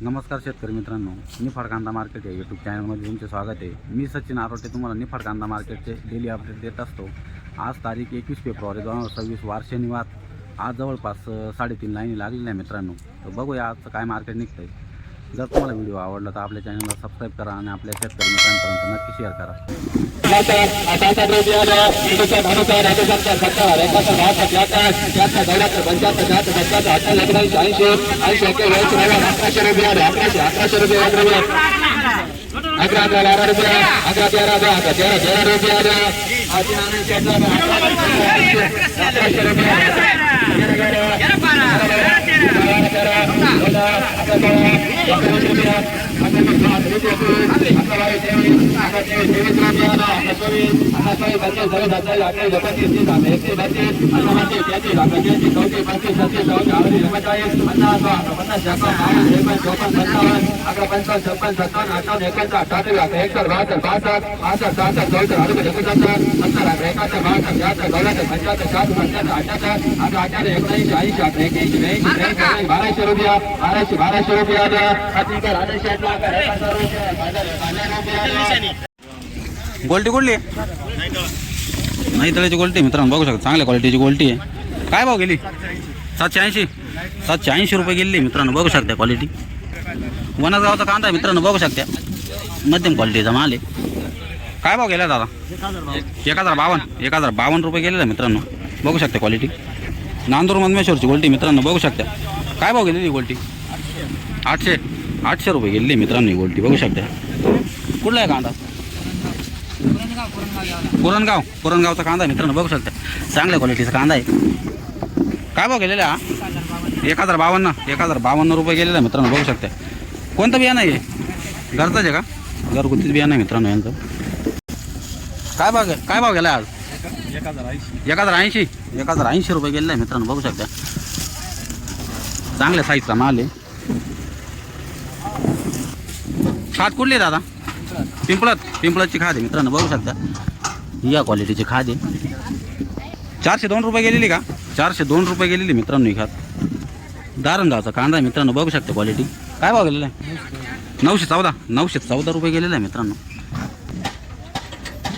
नमस्कार शेतकरी मित्रांनो, निफाड कांदा मार्केट या यूट्यूब चॅनलमध्ये तुमचे स्वागत आहे। मी सचिन आरोटे तुम्हाला निफाड कांदा मार्केटचे डेली अपडेट देत असतो। आज तारीख 21 फेब्रुवारी 2026 वार शनिवार। आज जवळपास 3.5 लाईनी लागलेल्या आहे मित्रांनो। तर बघूया आजचं काय मार्केट निघतंय। जर तुम्हाला व्हिडिओ आवडला तर आपल्या चॅनलला सबस्क्राईब करा आणि आपल्या शेतकरी मित्रांपर्यंत नक्की शेअर करा। गोल्टी कुठली नाही तळ्याची गोल्टी मित्रांनो बघू शकता, चांगल्या क्वालिटीची गोल्टी आहे। काय भाव गेली? 780 रुपये गेली मित्रांनो, बघू शकता क्वालिटी। वनगावचा कांदा आहे मित्रांनो, बघू शकता मध्यम क्वालिटीचा माल आहे। काय भाव गेला दादा? 1052 रुपये गेलेला मित्रांनो, बघू शकता क्वालिटी। नांदूर मधमेश्वरची गोल्टी मित्रांनो, बघू शकता। काय भाव गेलेली गोल्टी? 800 रुपये गेली मित्रांनो ही गोल्टी, बघू शकता। कुठला आहे कांदा? पुरणगावचा कांदा मित्रांनो, बघू शकता चांगल्या क्वालिटीचा कांदा आहे। काय भाव गेलेला हा? 1052 रुपये गेलेला मित्रांनो, बघू शकता। कोणतं बियाणं आहे? घरचंच आहे का? घरगुतीच बियाणं आहे मित्रांनो यांचं। काय भाव गेला आज? 1080 रुपये गेलेला मित्रांनो, बघू शकता चांगल्या साईजचा माल आहे। खाद कुठली दादा? पिंपळाची खाद आहे मित्रांनो, बघू शकता या क्वालिटीची खाद आहे। 402 रुपये गेलेली का? 402 रुपये गेलेली मित्रांनो ही खाद। दारणगावचा कांदा आहे मित्रांनो, बघू शकता क्वालिटी। काय भाव गेलेला आहे? 914 रुपये गेलेला आहे मित्रांनो।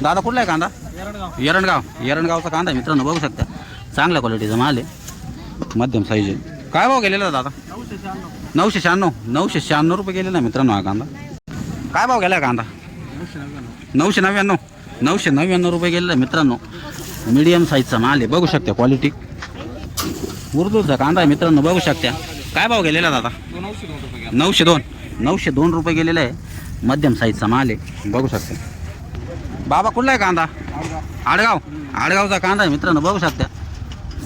दादा कुठला आहे कांदा? येरणगावचा कांदा आहे मित्रांनो, बघू शकता चांगल्या क्वालिटीचा माल आहे, मध्यम साईज आहे। काय भाव गेलेला दादा? 996 रुपये गेलेला आहे मित्रांनो हा कांदा। काय भाव गेला कांदा? 999 रुपये गेलेला आहे मित्रांनो, मीडियम साईजचा माल आहे, बघू शकता क्वालिटी। उर्दूचा कांदा आहे मित्रांनो, बघू शकता। काय भाव गेलेला दादा? 902 रुपये गेलेला आहे, मध्यम साईजचा माल आहे, बघू शकता। बाबा कुठला आहे कांदा? आडगावचा कांदा आहे मित्रांनो, बघू शकता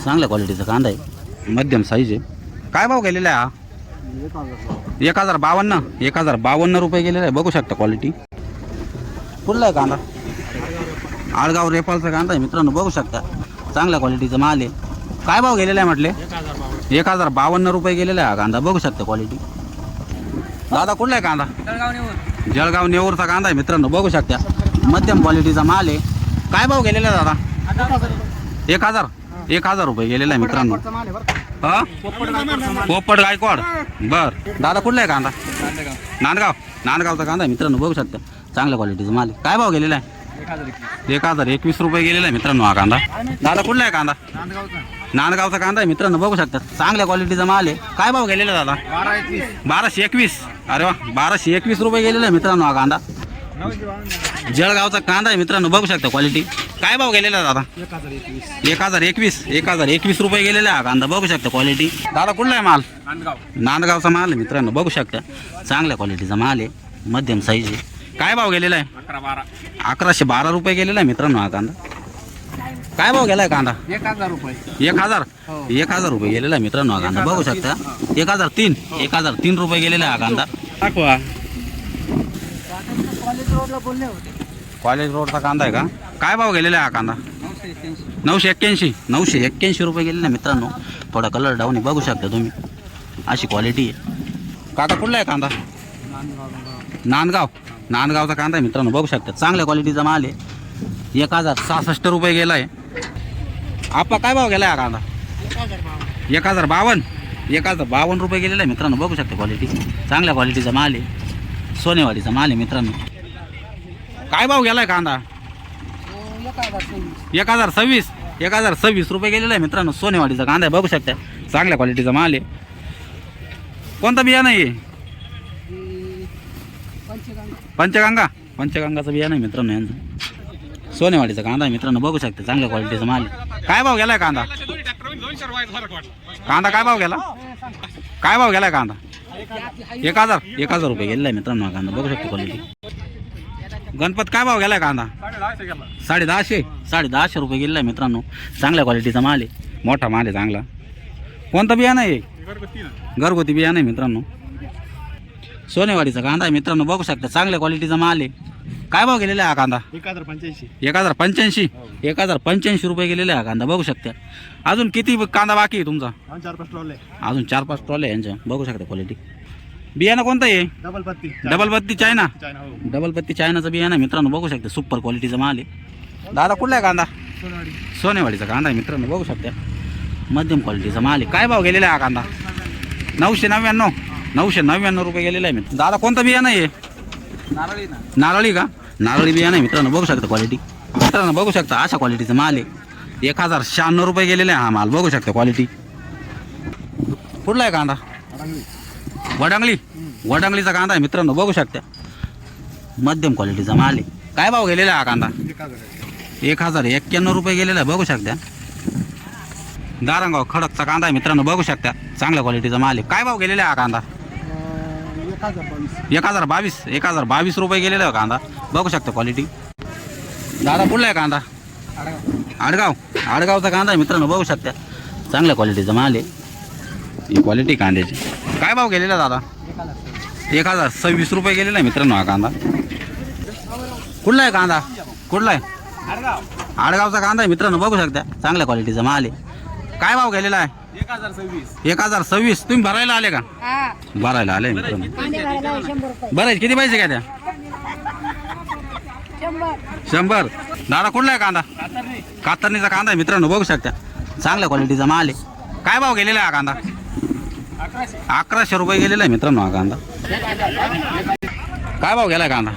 चांगल्या क्वालिटीचा कांदा आहे, मध्यम साईज आहे। काय भाव गेलेला आहे हा? 1052 रुपये गेलेला आहे, बघू शकता क्वालिटी। कुठला आहे कांदा? आडगाव रेपालचा कांदा आहे मित्रांनो, बघू शकता चांगल्या क्वालिटीचा माल आहे। काय भाव गेलेला आहे म्हटले? 1052 रुपये गेलेला आहे हा कांदा, बघू शकता क्वालिटी। दादा कुठला आहे कांदा? जळगाव नेऊरचा कांदा आहे मित्रांनो, बघू शकता मध्यम क्वालिटीचा माल आहे। काय भाव गेलेला आहे दादा? 1000 रुपये गेलेला आहे मित्रांनो। हा पोपट गायकवाड बर। दादा कुठला आहे कांदा? नांदगावचा कांदा आहे मित्रांनो, बघू शकता चांगल्या क्वालिटीचा माल आहे। काय भाव गेलेला आहे? 1021 रुपये गेलेला आहे मित्रांनो हा कांदा। दादा कुठला आहे कांदा? नांदगावचा कांदा आहे मित्रांनो, बघू शकता चांगल्या क्वालिटीचा माल आहे। काय भाव गेलेला दादा? 1221। अरे वा, 1221 रुपये गेलेला आहे मित्रांनो हा कांदा। जळगावचा कांदा आहे मित्रांनो, बघू शकता क्वालिटी। काय भाव गेलेला दादा? 1021 रुपये गेलेला हा कांदा, बघू शकता क्वालिटी। दादा कुठला आहे माल? नांदगावचा माल आहे मित्रांनो, बघू शकता चांगल्या क्वालिटीचा माल आहे, मध्यम साईज आहे। काय भाव गेलेला आहे? 1112 रुपये गेलेला आहे मित्रांनो हा कांदा। काय भाव गेलाय कांदा? 1000 रुपये। 1000 रुपये गेलेला आहे मित्रांनो हा कांदा, बघू शकता। 1003 रुपये गेलेला आहे हा कांदा। दाखवा कॉलेज रोडचा कांदा आहे का? काय भाव गेलेला आहे हा कांदा? 981 रुपये गेलेला आहे मित्रांनो। थोडा कलर डाऊन आहे, बघू शकता तुम्ही अशी क्वालिटी आहे। काका कुठला आहे कांदा? नांदगावचा कांदा आहे मित्रांनो, बघू शकता चांगल्या क्वालिटीचा माल आहे। 1066 रुपये गेला आहे। आपला काय भाव गेला हा कांदा? 1052 1052 रुपये गेलेला आहे मित्रांनो, बघू शकता क्वालिटी. चांगल्या क्वालिटीचा माल आहे, सोनेवाडीचा माल आहे मित्रांनो. काय भाव गेलाय कांदा? 1026 रुपये गेलेला आहे मित्रांनो. सोनेवाडीचा कांदा आहे, बघू शकता. चांगल्या क्वालिटीचा माल आहे. कोणता बियाणं आहे? पंचगंगाचं बियाणं आहे मित्रांनो यांचं. सोनेवाडीचा कांदा आहे मित्रांनो, बघू शकता. चांगल्या क्वालिटीचा माल आहे. काय भाव गेलाय कांदा? काय भाव गेला? काय भाव गेलाय कांदा? 1000 रुपये गेलेला आहे मित्रांनो हा कांदा, बघू शकता क्वालिटी. गणपत काय भाव गेलाय कांदा? 150 रुपये गेलेला आहे मित्रांनो. चांगल्या क्वालिटीचा माल आहे, मोठा माल आहे चांगला. कोणतं बियाणं आहे? घरगुती बियाणं आहे मित्रांनो. सोनेवाडीचा कांदा आहे मित्रांनो, बघू शकता. चांगल्या क्वालिटीचा माल आहे. काय भाव गेलेला आहे हा कांदा? 1085 रुपये गेलेला आहे हा कांदा, बघू शकता. अजून किती कांदा बाकी आहे तुमचा? अजून 4-5 स्टॉल आहे यांच्या, बघू शकता क्वालिटी. बियाणं कोणतं आहे? डबल पत्ती चायना. डबल पत्ती चायनाचं बियाणं आहे मित्रांनो, बघू शकता. सुपर क्वालिटीचा माल आहे. दादा कुठला आहे कांदा? सोनेवाडीचा कांदा आहे मित्रांनो, बघू शकता. मध्यम क्वालिटीचा माल आहे. काय भाव गेलेला आहे हा कांदा? 999 रुपये गेलेला आहे मित्र. दादा कोणतं बियाणं आहे? नारळी का? नारळी बियाणं आहे मित्रांनो, बघू शकता क्वालिटी. मित्रांनो बघू शकता अशा क्वालिटीचा माल आहे. 1096 रुपये गेलेला आहे हा माल, बघू शकता क्वालिटी. कुठला आहे कांदा? वडांगलीचा कांदा आहे मित्रांनो, बघू शकता. मध्यम क्वालिटीचा माल आहे. काय भाव गेलेला आहे हा कांदा? 1091 रुपये गेलेला आहे, बघू शकता. दारंगाव खडकचा कांदा आहे मित्रांनो, बघू शकता. चांगल्या क्वालिटीचा माल आहे. काय भाव गेलेला आहे हा कांदा? 1022 रुपये गेलेला आहे कांदा, बघू शकता क्वालिटी. दादा कुठला आहे कांदा? आडगावचा कांदा आहे मित्रांनो, बघू शकता. चांगल्या क्वालिटीचा माल आहे. ही क्वालिटी कांद्याची. काय भाव गेलेला दादा? 1026 रुपये गेलेला आहे मित्रांनो हा कांदा. कुठला आहे कांदा? कुठला आहे? आडगावचा कांदा आहे मित्रांनो, बघू शकता. चांगल्या क्वालिटीचा माल आहे. काय भाव गेलेला आहे? 1026. तुम्ही भरायला आले का? भरायला आले मित्रांनो. बरं, किती पैसे काय त्या? 100. दादा कुठला आहे कांदा? कातरणीचा कांदा आहे मित्रांनो, बघू शकता. चांगल्या क्वालिटीचा माल आहे. काय भाव गेलेला आहे हा कांदा? 1100 रुपये गेलेला आहे मित्रांनो हा कांदा. काय भाव गेलाय कांदा?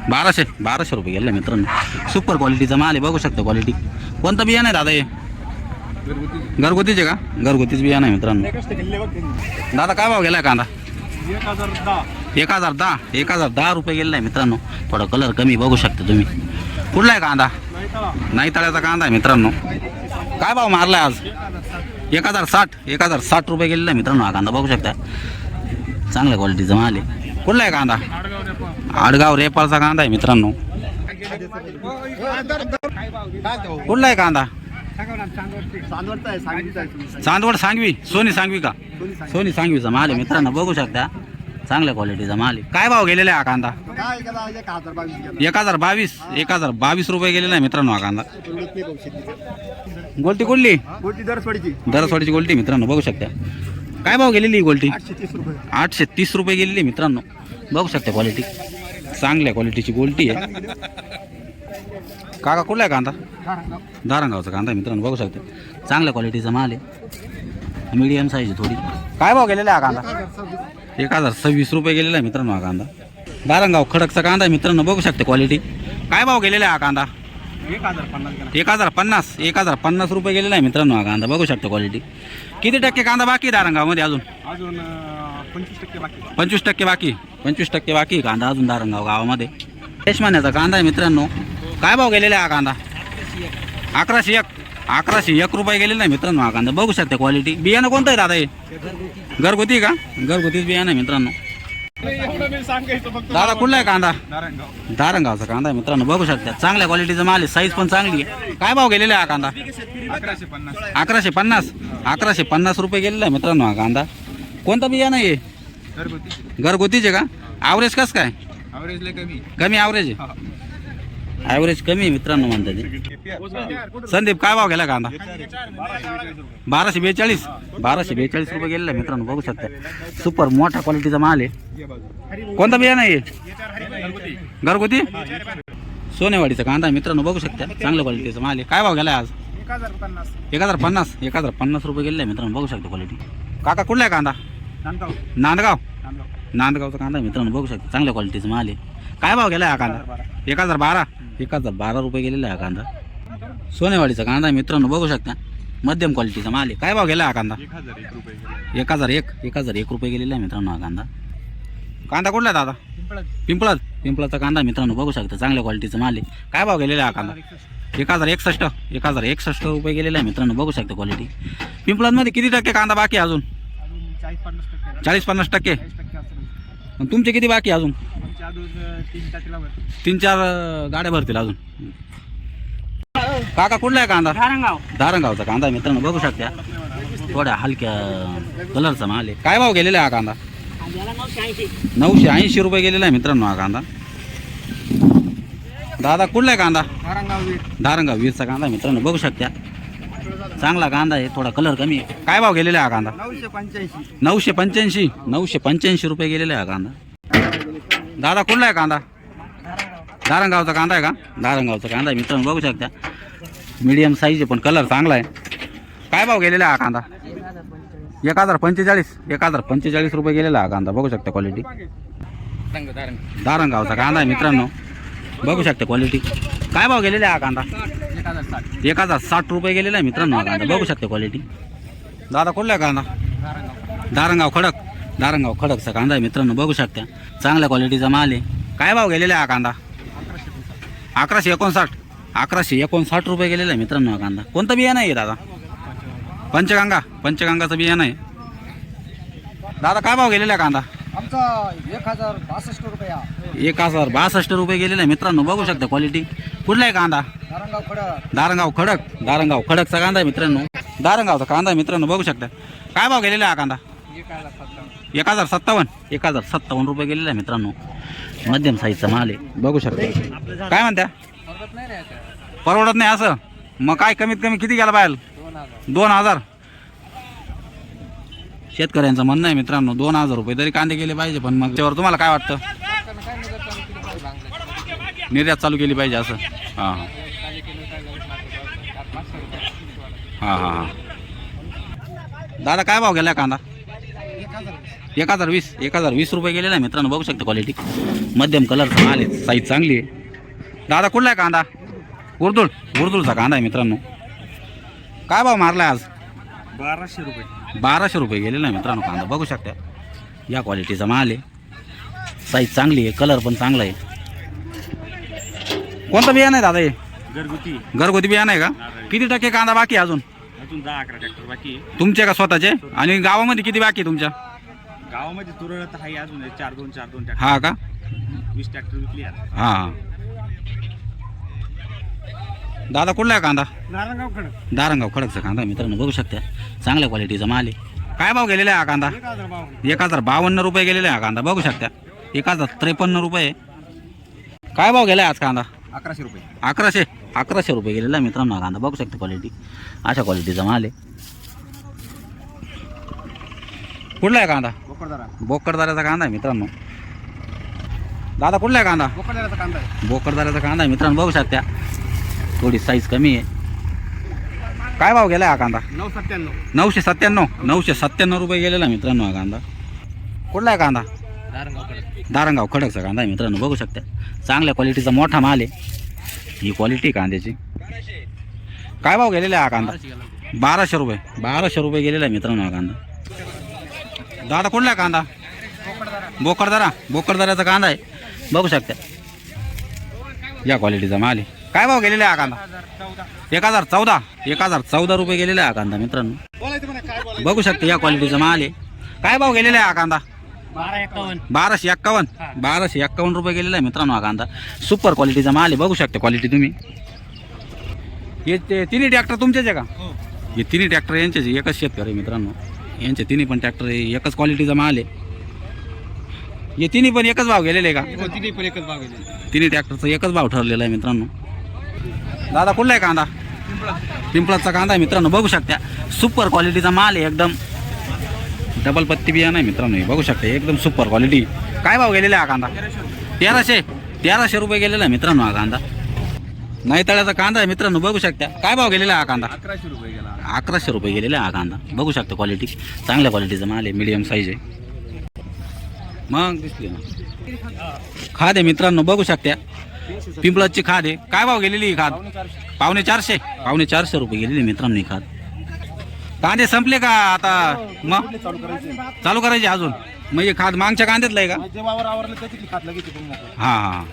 1200 रुपये गेला मित्रांनो. सुपर क्वालिटीचा माल आहे, बघू शकता क्वालिटी. कोणतं बियाणं आहे दादा हे? घरगुतीचे का? घरगुतीच बियाणं आहे मित्रांनो. दादा काय भाव गेलाय कांदा? 1010 रुपये गेलेला आहे मित्रांनो. थोडा कलर कमी, बघू शकता तुम्ही. कुठला आहे कांदा? नाही तळ्याचा कांदा आहे मित्रांनो. काय भाव मारलाय आज? 1060 रुपये गेलेला आहे मित्रांनो हा कांदा, बघू शकता. चांगल्या क्वालिटीचा माल आहे. कुठला आहे कांदा? आडगाव रेपाळचा कांदा आहे मित्रांनो. कुठला आहे कांदा? चांदवड सांगवी. सोनी सांगवी का? सोनी सांगवीचा माल आहे मित्रांनो, बघू शकता. चांगल्या क्वालिटीचा माल आहे. काय भाव गेलेला आहे हा कांदा? 1022 रुपये गेलेला आहे मित्रांनो हा कांदा. गोल्टी कुठली? दरसवाडीची गोल्टी मित्रांनो, बघू शकता. काय भाव गेलेली गोल्टी? 830 रुपये गेलेली मित्रांनो, बघू शकता क्वालिटी. चांगल्या क्वालिटीची गोल्टी आहे. काका कुठला आहे कांदा? दारंगावचा कांदा आहे मित्रांनो, बघू शकता. चांगल्या क्वालिटीचा माल आहे, मीडियम साईज आहे थोडी. काय भाव गेलेला आहे हा कांदा? 1026 रुपये गेलेला आहे मित्रांनो हा कांदा. दारंगाव खडकचा कांदा आहे मित्रांनो, बघू शकता क्वालिटी. काय भाव गेलेला आहे हा कांदा? 1050 रुपये गेलेला आहे मित्रांनो हा कांदा, बघू शकता क्वालिटी. किती टक्के कांदा बाकी आहे दारंगावमध्ये? अजून 25% बाकी कांदा अजून दारंगाव गावामध्ये. रेशमान्याचा कांदा आहे मित्रांनो. काय भाव गेलेला आहे हा कांदा? 1101 रुपये गेलेला आहे मित्रांनो हा कांदा, बघू शकता क्वालिटी. बियाणं कोणतं आहे दादा हे? घरगुती का? घरगुतीच बियाणं आहे मित्रांनो. दादा कुठला आहे कांदा? दारंगावचा कांदा आहे मित्रांनो, बघू शकता. चांगल्या क्वालिटीचा माल आहे, साईज पण चांगली आहे. काय भाव गेलेला आहे हा कांदा? 1150 रुपये गेलेला आहे मित्रांनो हा कांदा. कोणतं बियाणं आहे? घरगुतीचे का? ॲव्हरेज कसं काय? कमी ॲव्हरेज आहे. ॲव्हरेज कमी आहे मित्रांनो म्हणतात ते. संदीप काय भाव गेला कांदा? 1242 रुपये गेलेला आहे मित्रांनो, बघू शकता. सुपर मोठा क्वालिटीचा माल आहे. कोणता बियाणं आहे? घरगुती. सोनेवाडीचा कांदा आहे मित्रांनो, बघू शकता. चांगल्या क्वालिटीचा माल आहे. काय भाव गेला आज? 1050 रुपये गेलेला आहे मित्रांनो, बघू शकता क्वालिटी. काका कुठला आहे कांदा? नांदगाव. नांदगाव. नांदगाव. नांदगावचा कांदा आहे मित्रांनो, बघू शकता चांगल्या क्वालिटीचा माल आहे. काय भाव गेला हा कांदा? 1012. 1012 रुपये गेलेला आहे हा कांदा. सोनेवाडीचा कांदा आहे मित्रांनो, बघू शकता मध्यम क्वालिटीचा माल आहे. काय भाव गेला हा कांदा? 1001 रुपये. 1001 रुपये गेलेला आहे मित्रांनो हा कांदा. कांदा कुठला आहे दादा? पिंपळात. पिंपळाचा कांदा मित्रांनो, बघू शकता चांगल्या क्वालिटीचा माल आहे. काय भाव गेलेला आहे हा कांदा? 1061 रुपये गेलेला आहे मित्रांनो, बघू शकता क्वालिटी. पिंपळांमध्ये किती टक्के कांदा बाकी आहे अजून? 40-50 टक्के. आणि तुमचे किती बाकी आहे अजून? 3-4 गाड्या भरतील अजून. काका कुठला आहे कांदा? धारणगावचा कांदा आहे मित्रांनो, बघू शकता थोड्या हलक्या कलरचा माल आहे. काय भाव गेलेला आहे हा कांदा? 980 रुपये गेलेला आहे मित्रांनो हा कांदा. दादा कुठला आहे कांदा? धारणगाव वीरचा कांदा आहे मित्रांनो, बघू शकता चांगला कांदा आहे, थोडा कलर कमी आहे. काय भाव गेलेला आहे हा कांदा? 985 रुपये गेलेला आहे हा कांदा. दादा कुठला आहे कांदा? धारणगावचा कांदा आहे का? धारणगावचा कांदा आहे मित्रांनो, बघू शकता मीडियम साईज आहे पण कलर चांगला आहे. काय भाव गेलेला आहे हा कांदा? 1045 रुपये गेलेला हा कांदा, बघू शकता क्वालिटी. धारणगावचा कांदा आहे मित्रांनो, बघू शकता क्वालिटी. काय भाव गेलेला आहे हा कांदा? 1060 रुपये गेलेला आहे मित्रांनो हा कांदा, बघू शकता क्वालिटी. दादा कुठला आहे कांदा? धारणगाव खडकचा कांदा आहे मित्रांनो, बघू शकता चांगल्या क्वालिटीचा माल आहे. काय भाव गेलेला आहे हा कांदा? 1159 रुपये गेलेला आहे मित्रांनो हा कांदा. कोणतं बियाणं आहे दादा? पंचगंगाचं बियाणं आहे. दादा काय भाव गेलेला आहे कांदा? आमचा 1062 रुपये. 1062 रुपये गेलेला आहे मित्रांनो, बघू शकता क्वालिटी. कुठला आहे कांदा? धारणगाव खडकचा कांदा आहे मित्रांनो. धारणगावचा कांदा आहे मित्रांनो, बघू शकता. काय भाव गेलेला आहे हा कांदा? 1057 रुपये गेलेला आहे मित्रांनो, मध्यम साईजचा माल आहे, बघू शकता. काय म्हणत्या? परवडत नाही असं? मग काय कमीत कमी किती गेला पाहिजे? 2000. शेतकऱ्यांचं म्हणणं आहे मित्रांनो 2000 रुपये तरी कांदे गेले पाहिजे. पण मग त्यावर तुम्हाला काय वाटतं? निर्यात चालू केली पाहिजे असं? हां हां. दादा काय भाव गेला कांदा? 1020 रुपये गेलेला आहे मित्रांनो, बघू शकता क्वालिटी. मध्यम कलरचा माल आहे, साईज चांगली आहे. दादा कुठला आहे कांदा? उर्दूळचा कांदा आहे मित्रांनो. काय भाव मारला आज? 1200 रुपये गेलेला आहे मित्रांनो कांदा, बघू शकता या क्वालिटीचा माल आहे, साईज चांगली आहे, कलर पण चांगला आहे. कोणतं बियाणं आहे दादा हे? घरगुती बियाणं आहे का? किती टक्के कांदा बाकी आहे अजून? 10-11 ट्रॅक्टर बाकी. तुमचे का स्वतःचे? आणि गावामध्ये किती बाकी आहे तुमच्या? गावामध्ये तुरळत आहे अजून 4-2 ट्रॅक्टर. हा का? 20 ट्रॅक्टर विकली. हां. दादा कुठला आहे कांदा? धारणगाव खडकचा कांदा मित्रांनो, बघू शकता चांगल्या क्वालिटीचा माल आहे. काय भाव गेलेला आहे हा कांदा? 1052 रुपये गेलेला आहे हा कांदा, बघू शकता. 1053 रुपये. काय भाव गेला आज कांदा? 1100 रुपये. 1100 रुपये गेलेला आहे मित्रांनो हा कांदा, बघू शकता क्वालिटी. अशा क्वालिटीचा माल आहे. कुठला आहे कांदा? बोकडदाराचा कांदा आहे मित्रांनो. दादा कुठला आहे कांदा? बोकडदाराचा कांदा आहे मित्रांनो, बघू शकता थोडी साईज कमी आहे. काय भाव गेला हा कांदा? 997 रुपये गेलेला मित्रांनो हा कांदा. कुठला आहे कांदा? धारणगाव खडकचा कांदा आहे मित्रांनो, बघू शकता चांगल्या क्वालिटीचा मोठा माल आहे. ही क्वालिटी कांद्याची. काय भाव गेलेला आहे हा कांदा? 1200 रुपये गेलेला आहे मित्रांनो हा कांदा. दादा कुठला आहे कांदा? बोकडदाराचा कांदा आहे, बघू शकता या क्वालिटीचा माल आहे. काय भाव गेलेला आहे हा कांदा? 1014 रुपये गेलेला आहे हा कांदा मित्रांनो, बघू शकता या क्वालिटीचा माल आहे. काय भाव गेलेला आहे हा कांदा? 1251 रुपये गेलेला आहे मित्रांनो हा कांदा. सुपर क्वालिटीचा माल आहे, बघू शकता क्वालिटी तुम्ही. हे तिन्ही ट्रॅक्टर तुमचेच आहे का? हे तिन्ही ट्रॅक्टर यांचेच, एकच शेतकरी मित्रांनो, यांचे तिन्ही पण ट्रॅक्टर एकच क्वालिटीचा माल आहे. हे तिन्ही पण एकच भाव गेलेले आहे का? तिन्ही ट्रॅक्टरचा एकच भाव ठरलेला आहे मित्रांनो. दादा कुठला आहे कांदा? पिंपळाचा कांदा आहे मित्रांनो, बघू शकता सुपर क्वालिटीचा माल आहे, एकदम डबल पत्ती बियाणं आहे मित्रांनो, हे बघू शकता एकदम सुपर क्वालिटी. काय भाव गेलेला आहे हा कांदा? 1300 रुपये गेलेला आहे मित्रांनो हा कांदा. नाही तळ्याचा कांदा आहे मित्रांनो, बघू शकता. काय भाव गेलेला हा कांदा? 1100 रुपये गेला. 1100 रुपये गेलेला हा कांदा. बघू शकता क्वालिटी, चांगल्या क्वालिटीचा माल आहे, मीडियम साईज आहे. मग दिसली ना खाद आहे मित्रांनो, बघू शकता. पिंपळाची खाद आहे. काय भाव गेलेली ही खाद? 450. 450 रुपये गेलेली मित्रांनो ही खाद. कांदे संपले का आता? मग चालू करायचे अजून? मग हे खाद मागच्या कांद्यातलं आहे का? हां हां,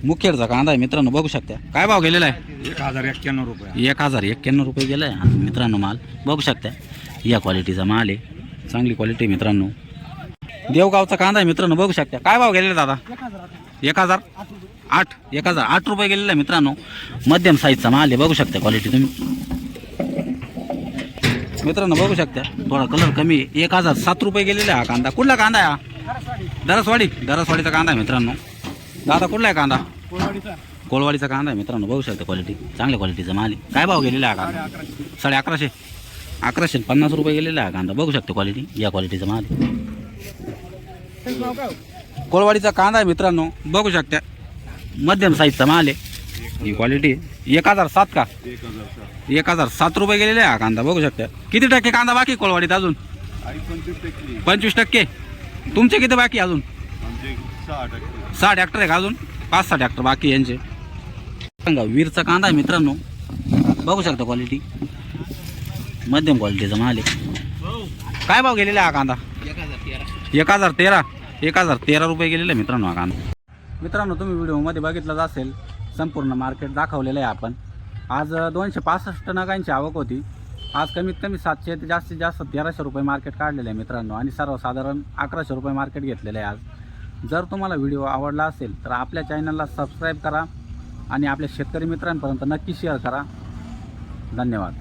मुखेडचा कांदा आहे मित्रांनो, बघू शकता. काय भाव गेलेला आहे? 1091 रुपये. 1091 रुपये गेला आहे मित्रांनो माल, बघू शकता. या क्वालिटीचा माल आहे, चांगली क्वालिटी आहे मित्रांनो. देवगावचा कांदा आहे मित्रांनो, बघू शकता. काय भाव गेलेला दादा? 1008 रुपये गेलेला आहे मित्रांनो. मध्यम साईजचा माल आहे, बघू शकता क्वालिटी तुम्ही मित्रांनो, बघू शकता. थोडा कलर कमी आहे. 1007 रुपये गेलेला आहे हा कांदा. कुठला कांदा आहे हा? दरसवाडीचा कांदा आहे मित्रांनो. दादा कुठला आहे कांदा? कोळवाडीचा कांदा आहे मित्रांनो, बघू शकता क्वालिटी, चांगल्या क्वालिटीचा माल आहे. काय भाव गेलेला आहे हा कांदा? 1150. 1150 रुपये गेलेला आहे हा कांदा, बघू शकता क्वालिटी, या क्वालिटीचा माल आहे. कोळवाडीचा कांदा आहे मित्रांनो, बघू शकता. मध्यम साईजचा माल आहे, ही क्वालिटी. 1007 का? 1007 रुपये गेलेले आहे हा कांदा, बघू शकता. किती टक्के कांदा बाकी कोळवाडीत अजून? 25%. तुमचे किती बाकी अजून? 6 ट्रॅक्टर आहे का अजून? 5-6 ट्रॅक्टर बाकी यांचे. सांगा, वीरचा कांदा आहे मित्रांनो, बघू शकता क्वालिटी, मध्यम क्वालिटीचा माल आहे. काय भाव गेलेला हा कांदा? 1013 रुपये गेलेला आहे मित्रांनो हा कांदा. मित्रांनो, तुम्ही व्हिडिओमध्ये बघितलंच असेल, संपूर्ण मार्केट दाखवलेलं आहे आपण. आज 265 नगांची आवक होती. आज कमीत कमी 700 ते जास्तीत जास्त 1300 रुपये मार्केट काढलेलं आहे मित्रांनो, आणि सर्वसाधारण 1100 रुपये मार्केट घेतलेलं आहे आज. जर तुम्हाला व्हिडिओ आवडला असेल तर आपल्या चॅनलला सबस्क्राईब करा आणि आपल्या शेतकरी मित्रांपर्यंत नक्की शेअर करा. धन्यवाद.